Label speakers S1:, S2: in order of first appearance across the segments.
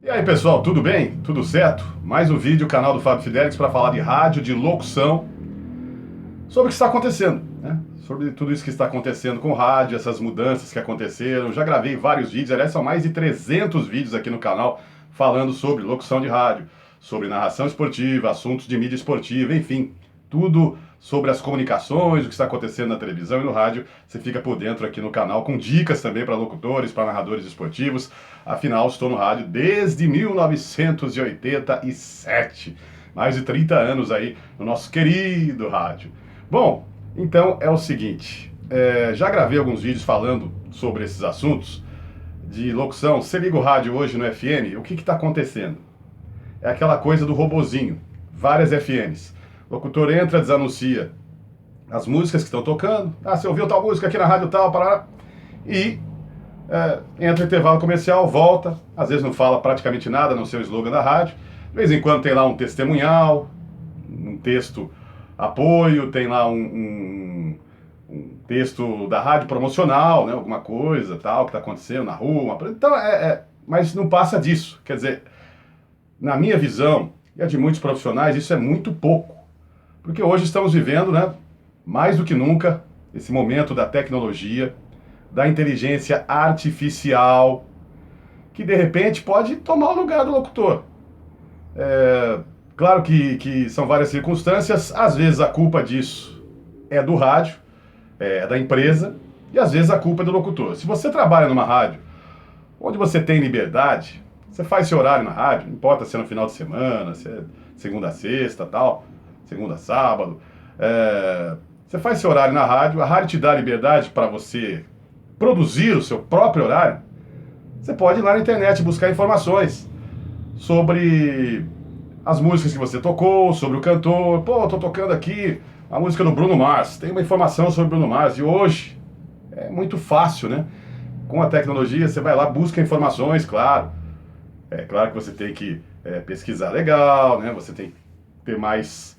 S1: E aí pessoal, tudo bem? Tudo certo? Mais um vídeo, canal do Fábio Fidelix para falar de rádio, de locução, sobre o que está acontecendo, né? Sobre tudo isso que está acontecendo com o rádio, essas mudanças que aconteceram. Já gravei vários vídeos, aliás são mais de 300 vídeos aqui no canal falando sobre locução de rádio, sobre narração esportiva, assuntos de mídia esportiva, enfim, tudo sobre as comunicações, o que está acontecendo na televisão e no rádio. Você fica por dentro aqui no canal com dicas também para locutores, para narradores esportivos. Afinal, estou no rádio desde 1987. Mais de 30 anos aí no nosso querido rádio. Bom, então é o seguinte, já gravei alguns vídeos falando sobre esses assuntos de locução. Você liga o rádio hoje no FM, o que está acontecendo? É aquela coisa do robozinho, várias FMs. O locutor entra, desanuncia as músicas que estão tocando. Ah, você ouviu tal música aqui na rádio tal, parará. E entra o intervalo comercial, volta. Às vezes não fala praticamente nada no seu slogan da rádio. De vez em quando tem lá um testemunhal, um texto apoio, tem lá um texto da rádio promocional, né, alguma coisa tal que está acontecendo na rua. Então, mas não passa disso. Quer dizer, na minha visão e a de muitos profissionais, isso é muito pouco. Porque hoje estamos vivendo, né, mais do que nunca, esse momento da tecnologia, da inteligência artificial, que de repente pode tomar o lugar do locutor. Claro que são várias circunstâncias, às vezes a culpa disso é do rádio, é da empresa, e às vezes a culpa é do locutor. Se você trabalha numa rádio onde você tem liberdade, você faz seu horário na rádio, não importa se é no final de semana, se é segunda a sexta, tal, segunda a sábado, você faz seu horário na rádio, a rádio te dá liberdade para você produzir o seu próprio horário. Você pode ir lá na internet buscar informações sobre as músicas que você tocou, sobre o cantor. Pô, eu tô tocando aqui a música do Bruno Mars, tem uma informação sobre Bruno Mars, e hoje é muito fácil, né? Com a tecnologia, você vai lá, busca informações, claro. É claro que você tem que pesquisar legal, né? Você tem que ter mais...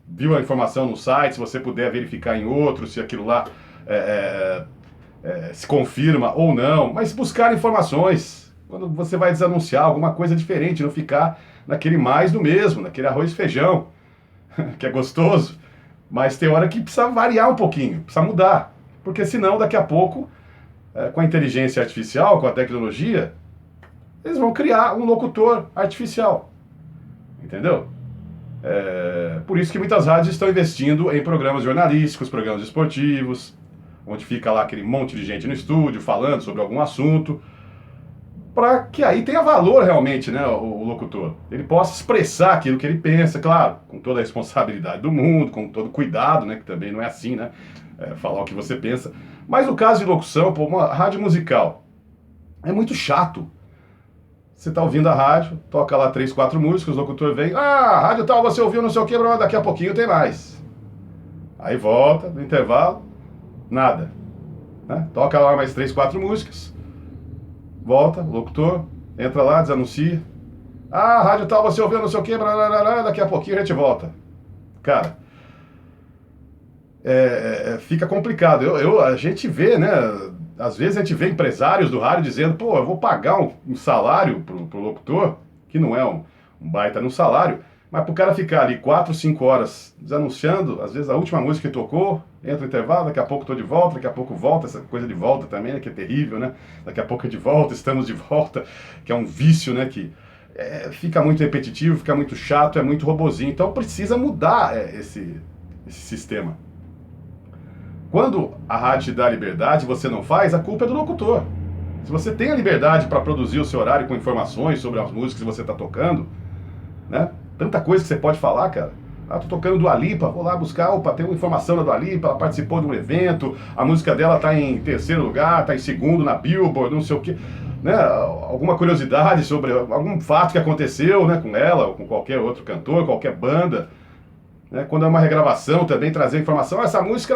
S1: viu a informação no site, se você puder verificar em outro, se aquilo lá se confirma ou não. Mas buscar informações, quando você vai desanunciar alguma coisa diferente, não ficar naquele mais do mesmo, naquele arroz e feijão, que é gostoso, mas tem hora que precisa variar um pouquinho, precisa mudar. Porque senão, daqui a pouco, com a inteligência artificial, com a tecnologia, eles vão criar um locutor artificial. Entendeu? Por isso que muitas rádios estão investindo em programas jornalísticos, programas esportivos, onde fica lá aquele monte de gente no estúdio falando sobre algum assunto, para que aí tenha valor realmente, né, o locutor. Ele possa expressar aquilo que ele pensa, claro, com toda a responsabilidade do mundo, com todo cuidado, né, que também não é assim, né, falar o que você pensa. Mas no caso de locução, pô, uma rádio musical, é muito chato. Você tá ouvindo a rádio, toca lá 3, 4 músicas, o locutor vem, rádio tal, você ouviu não sei o que, daqui a pouquinho tem mais. Aí volta, no intervalo, nada. Né? Toca lá mais 3, 4 músicas, volta, o locutor, entra lá, desanuncia. Rádio tal, você ouviu não sei o que, daqui a pouquinho a gente volta. Cara, fica complicado. A gente vê, né... Às vezes a gente vê empresários do rádio dizendo, pô, eu vou pagar um salário pro locutor, que não é um baita no salário, mas pro cara ficar ali 4, 5 horas desanunciando, às vezes a última música que tocou, entra o intervalo, daqui a pouco tô de volta, daqui a pouco volta, essa coisa de volta também, né, que é terrível, né? Daqui a pouco é de volta, estamos de volta, que é um vício, né, que fica muito repetitivo, fica muito chato, é muito robozinho. Então precisa mudar esse sistema. Quando a rádio te dá liberdade e você não faz, a culpa é do locutor. Se você tem a liberdade para produzir o seu horário com informações sobre as músicas que você está tocando, né? Tanta coisa que você pode falar, cara. Tô tocando Dua Lipa, vou lá buscar, tem uma informação da Dua Lipa, ela participou de um evento, a música dela tá em 3º lugar, tá em 2º na Billboard, não sei o quê. Né? Alguma curiosidade sobre algum fato que aconteceu, né, com ela, ou com qualquer outro cantor, qualquer banda. Né? Quando é uma regravação, também trazer informação, essa música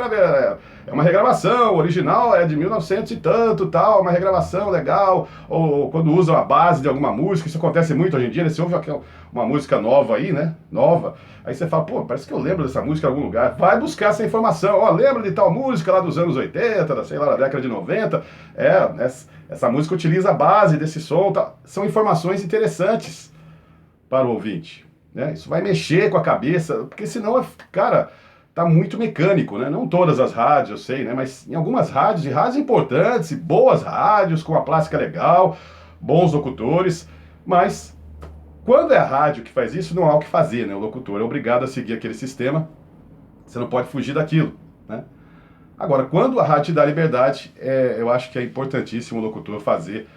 S1: é uma regravação, o original é de 1900 e tanto, tal, uma regravação legal, ou quando usam a base de alguma música, isso acontece muito hoje em dia, né? Você ouve uma música nova aí, né, nova, aí você fala, pô, parece que eu lembro dessa música em algum lugar, vai buscar essa informação, lembra de tal música lá dos anos 80, sei lá, da década de 90, essa música utiliza a base desse som, tá? São informações interessantes para o ouvinte, né? Isso vai mexer com a cabeça, porque senão, cara, tá muito mecânico, né? Não todas as rádios, eu sei, né? Mas em algumas rádios, e rádios importantes, e boas rádios, com a plástica legal, bons locutores, mas quando é a rádio que faz isso, não há o que fazer, né? O locutor é obrigado a seguir aquele sistema, você não pode fugir daquilo, né? Agora, quando a rádio te dá liberdade, eu acho que é importantíssimo o locutor fazer,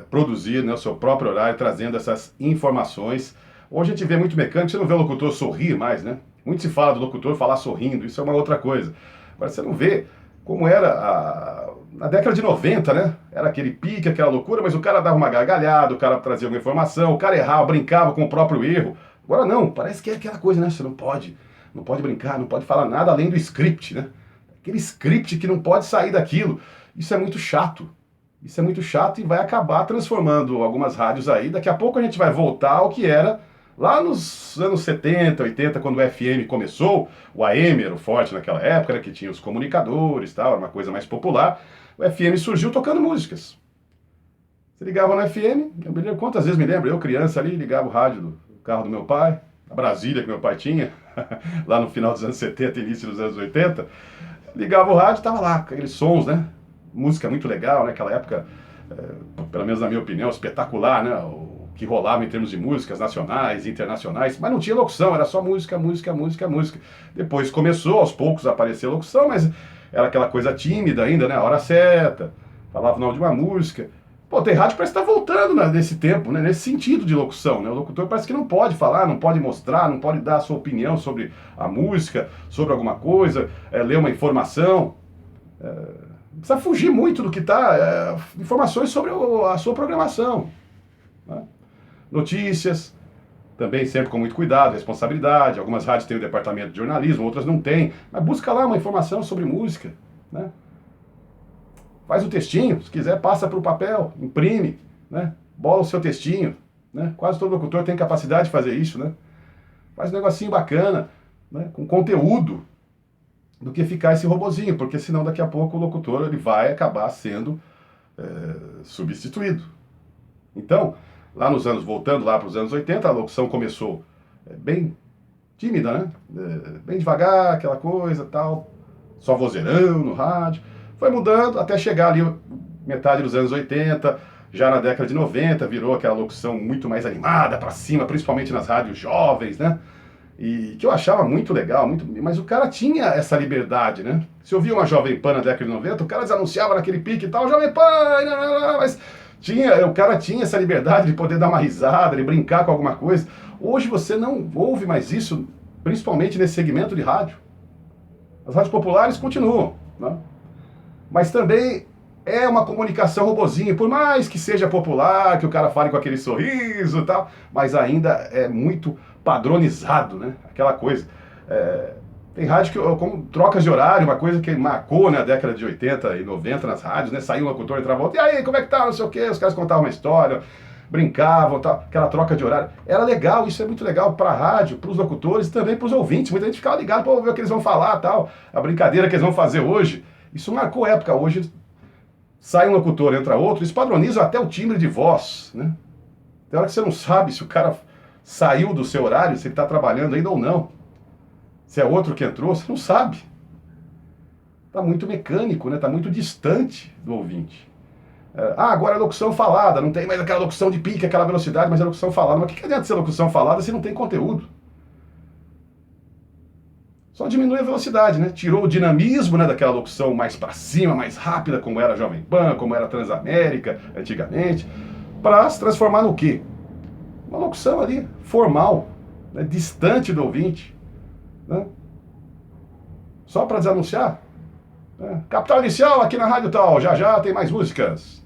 S1: produzir, né, o seu próprio horário, trazendo essas informações. Hoje a gente vê muito mecânico, você não vê o locutor sorrir mais, né? Muito se fala do locutor falar sorrindo, isso é uma outra coisa. Agora você não vê como era na década de 90, né? Era aquele pique, aquela loucura, mas o cara dava uma gargalhada, o cara trazia uma informação, o cara errava, brincava com o próprio erro. Agora não, parece que é aquela coisa, né? Você não pode brincar, não pode falar nada além do script, né? Aquele script que não pode sair daquilo. Isso é muito chato. Isso é muito chato e vai acabar transformando algumas rádios aí. Daqui a pouco a gente vai voltar ao que era lá nos anos 70, 80, quando o FM começou. O AM era o forte naquela época, né, que tinha os comunicadores e tal, era uma coisa mais popular. O FM surgiu tocando músicas. Você ligava no FM, eu me lembro, quantas vezes me lembro, eu criança ali, ligava o rádio do carro do meu pai, a Brasília que meu pai tinha, lá no final dos anos 70, início dos anos 80, ligava o rádio, tava lá, aqueles sons, né? Música muito legal, né? Aquela época, pelo menos na minha opinião, espetacular, né? O que rolava em termos de músicas nacionais, internacionais, mas não tinha locução, era só música, música, música, música. Depois começou aos poucos a aparecer locução, mas era aquela coisa tímida ainda, né? A hora certa, falava o nome de uma música. Pô, tem rádio que parece que tá voltando, né, nesse tempo, né, nesse sentido de locução, né? O locutor parece que não pode falar, não pode mostrar, não pode dar a sua opinião sobre a música, sobre alguma coisa, ler uma informação. Precisa fugir muito do que tá, informações sobre a sua programação, né? Notícias, também sempre com muito cuidado, responsabilidade. Algumas rádios têm o departamento de jornalismo, outras não têm. Mas busca lá uma informação sobre música, né? Faz um textinho, se quiser passa para o papel, imprime, né? Bola o seu textinho, né? Quase todo locutor tem capacidade de fazer isso, né? Faz um negocinho bacana, né? Com conteúdo, do que ficar esse robozinho, porque senão daqui a pouco o locutor ele vai acabar sendo substituído. Então, lá nos anos, voltando lá para os anos 80, a locução começou bem tímida, né? Bem devagar, aquela coisa, tal, só vozeirão no rádio. Foi mudando até chegar ali metade dos anos 80, já na década de 90, virou aquela locução muito mais animada, para cima, principalmente nas rádios jovens, né? E que eu achava muito legal, mas o cara tinha essa liberdade, né? Se ouvia uma Jovem Pan na década de 90, o cara desanunciava naquele pique e tal, Jovem Pan, mas o cara tinha essa liberdade de poder dar uma risada, de brincar com alguma coisa. Hoje você não ouve mais isso, principalmente nesse segmento de rádio. As rádios populares continuam, né? Mas também é uma comunicação robozinha, por mais que seja popular, que o cara fale com aquele sorriso e tal, mas ainda é muito padronizado, né? Aquela coisa. Tem rádio que, como trocas de horário, uma coisa que marcou na década de 80 e 90 nas rádios, né? Saiu um locutor, entrava outro, e aí, como é que tá, não sei o quê, os caras contavam uma história, brincavam, tal, aquela troca de horário. Era legal, isso é muito legal para a rádio, para os locutores e também para os ouvintes. Muita gente ficava ligado para ver o que eles vão falar, tal, a brincadeira que eles vão fazer hoje. Isso marcou época. Hoje sai um locutor, entra outro, eles padronizam até o timbre de voz, né? Tem hora que você não sabe se o cara saiu do seu horário, se ele está trabalhando ainda ou não. Se é outro que entrou, você não sabe. Está muito mecânico, né? Está muito distante do ouvinte. Agora é locução falada, não tem mais aquela locução de pique, aquela velocidade, mas é locução falada. Mas o que adianta ser locução falada se não tem conteúdo? Só diminui a velocidade, né? Tirou o dinamismo, né, daquela locução mais para cima, mais rápida, como era a Jovem Pan, como era a Transamérica antigamente, para se transformar no quê? Uma locução ali, formal, né, distante do ouvinte, né? Só para desanunciar. Né? Capital Inicial aqui na Rádio Tal, já já tem mais músicas.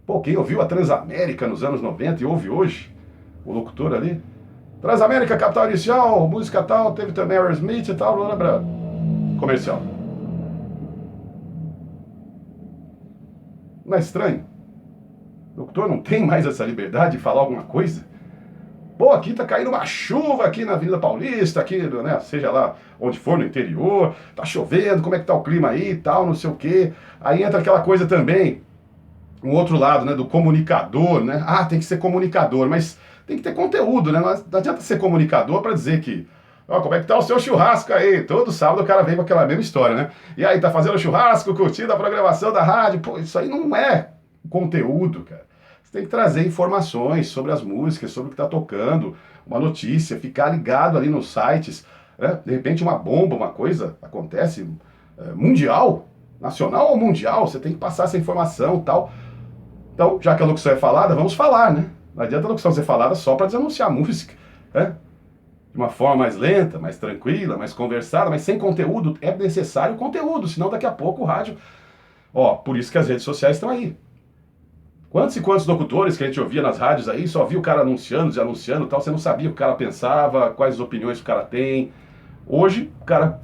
S1: Pô, quem ouviu a Transamérica nos anos 90 e ouve hoje, o locutor ali, Transamérica, Capital Inicial, música tal, teve também Aerosmith e tal, lembra? Comercial. Não é estranho? O locutor não tem mais essa liberdade de falar alguma coisa? Pô, pô, aqui tá caindo uma chuva aqui na Avenida Paulista, aqui, né, seja lá onde for, no interior, tá chovendo, como é que tá o clima aí e tal, não sei o quê. Aí entra aquela coisa também, um outro lado, né, do comunicador, né? Ah, tem que ser comunicador, mas tem que ter conteúdo, né? Não adianta ser comunicador para dizer que, ó, como é que tá o seu churrasco aí? Todo sábado o cara vem com aquela mesma história, né? E aí, tá fazendo churrasco, curtindo a programação da rádio? Pô, isso aí não é conteúdo, cara. Você tem que trazer informações sobre as músicas, sobre o que tá tocando, uma notícia, ficar ligado ali nos sites, né? De repente uma bomba, uma coisa acontece mundial, nacional ou mundial, você tem que passar essa informação e tal. Então, já que a locução é falada, vamos falar, né? Não adianta a locução ser falada só para desanunciar a música, né? De uma forma mais lenta, mais tranquila, mais conversada, mas sem conteúdo. É necessário conteúdo, senão daqui a pouco o rádio... Ó, por isso que as redes sociais estão aí. Quantos e quantos locutores que a gente ouvia nas rádios aí, só via o cara anunciando, desanunciando e tal, você não sabia o que o cara pensava, quais opiniões o cara tem. Hoje, o cara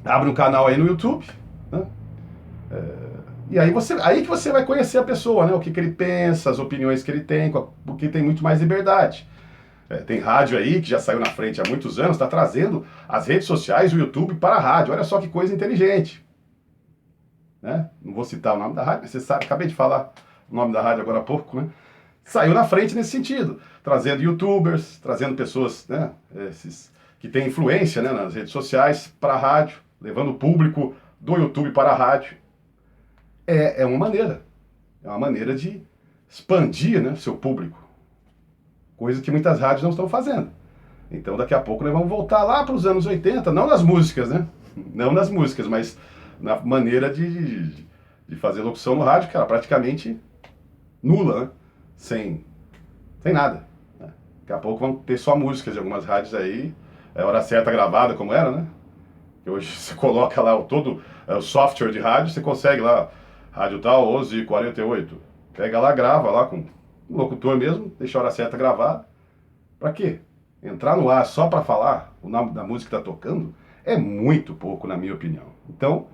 S1: abre um canal aí no YouTube, né? E aí que você vai conhecer a pessoa, né? O que ele pensa, as opiniões que ele tem, porque tem muito mais liberdade. Tem rádio aí que já saiu na frente há muitos anos, está trazendo as redes sociais, o YouTube para a rádio. Olha só que coisa inteligente. Né? Não vou citar o nome da rádio, mas você sabe, acabei de falar o nome da rádio agora há pouco, né? Saiu na frente nesse sentido, trazendo youtubers, trazendo pessoas, né, esses, que têm influência, né, nas redes sociais para a rádio, levando o público do YouTube para a rádio. É uma maneira de expandir, né, seu público, coisa que muitas rádios não estão fazendo. Então daqui a pouco nós vamos voltar lá para os anos 80, não nas músicas, né, não nas músicas, mas na maneira de fazer locução no rádio, que era praticamente nula, né, sem nada. Né? Daqui a pouco vão ter só músicas de algumas rádios aí, hora certa gravada, como era, né, que hoje você coloca lá todo o software de rádio, você consegue lá, rádio tal, 11h48. Pega lá, grava lá com o locutor mesmo, deixa a hora certa gravada. Pra quê? Entrar no ar só pra falar o nome da música que tá tocando é muito pouco, na minha opinião. Então,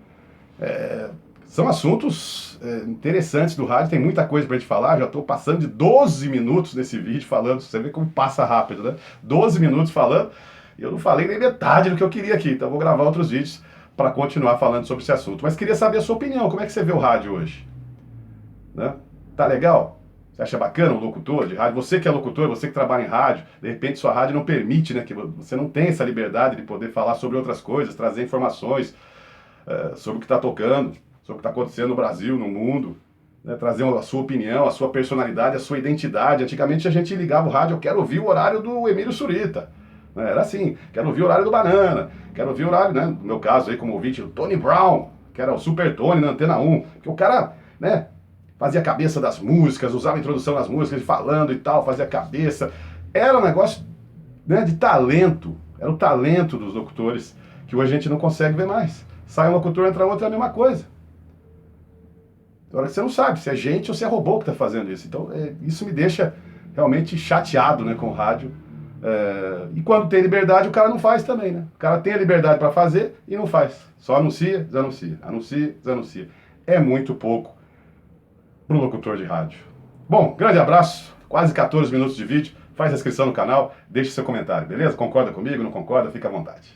S1: são assuntos interessantes do rádio, tem muita coisa pra gente falar, já tô passando de 12 minutos nesse vídeo falando, você vê como passa rápido, né? 12 minutos falando, e eu não falei nem metade do que eu queria aqui, então eu vou gravar outros vídeos para continuar falando sobre esse assunto. Mas queria saber a sua opinião, como é que você vê o rádio hoje? Né? Tá legal? Você acha bacana um locutor de rádio? Você que é locutor, você que trabalha em rádio, de repente sua rádio não permite, né, que você não tem essa liberdade de poder falar sobre outras coisas, trazer informações sobre o que está tocando, sobre o que está acontecendo no Brasil, no mundo, né, trazer a sua opinião, a sua personalidade, a sua identidade. Antigamente a gente ligava o rádio, eu quero ouvir o horário do Emílio Surita. Era assim, quero ouvir o horário do Banana, quero ouvir o horário, né, no meu caso aí como ouvinte, o Tony Brown, que era o Super Tony na Antena 1, que o cara, né, fazia a cabeça das músicas, usava a introdução das músicas, falando e tal, fazia a cabeça. Era um negócio, né, de talento, era o talento dos locutores, que hoje a gente não consegue ver mais. Sai um locutor, entra outro, é a mesma coisa. Agora você não sabe se é gente ou se é robô que está fazendo isso. Então isso me deixa realmente chateado, né, com o rádio. E quando tem liberdade, o cara não faz também, né? O cara tem a liberdade para fazer e não faz. Só anuncia, desanuncia. Anuncia, desanuncia. É muito pouco para um locutor de rádio. Bom, grande abraço. Quase 14 minutos de vídeo. Faz a inscrição no canal, deixe seu comentário, beleza? Concorda comigo, não concorda? Fica à vontade.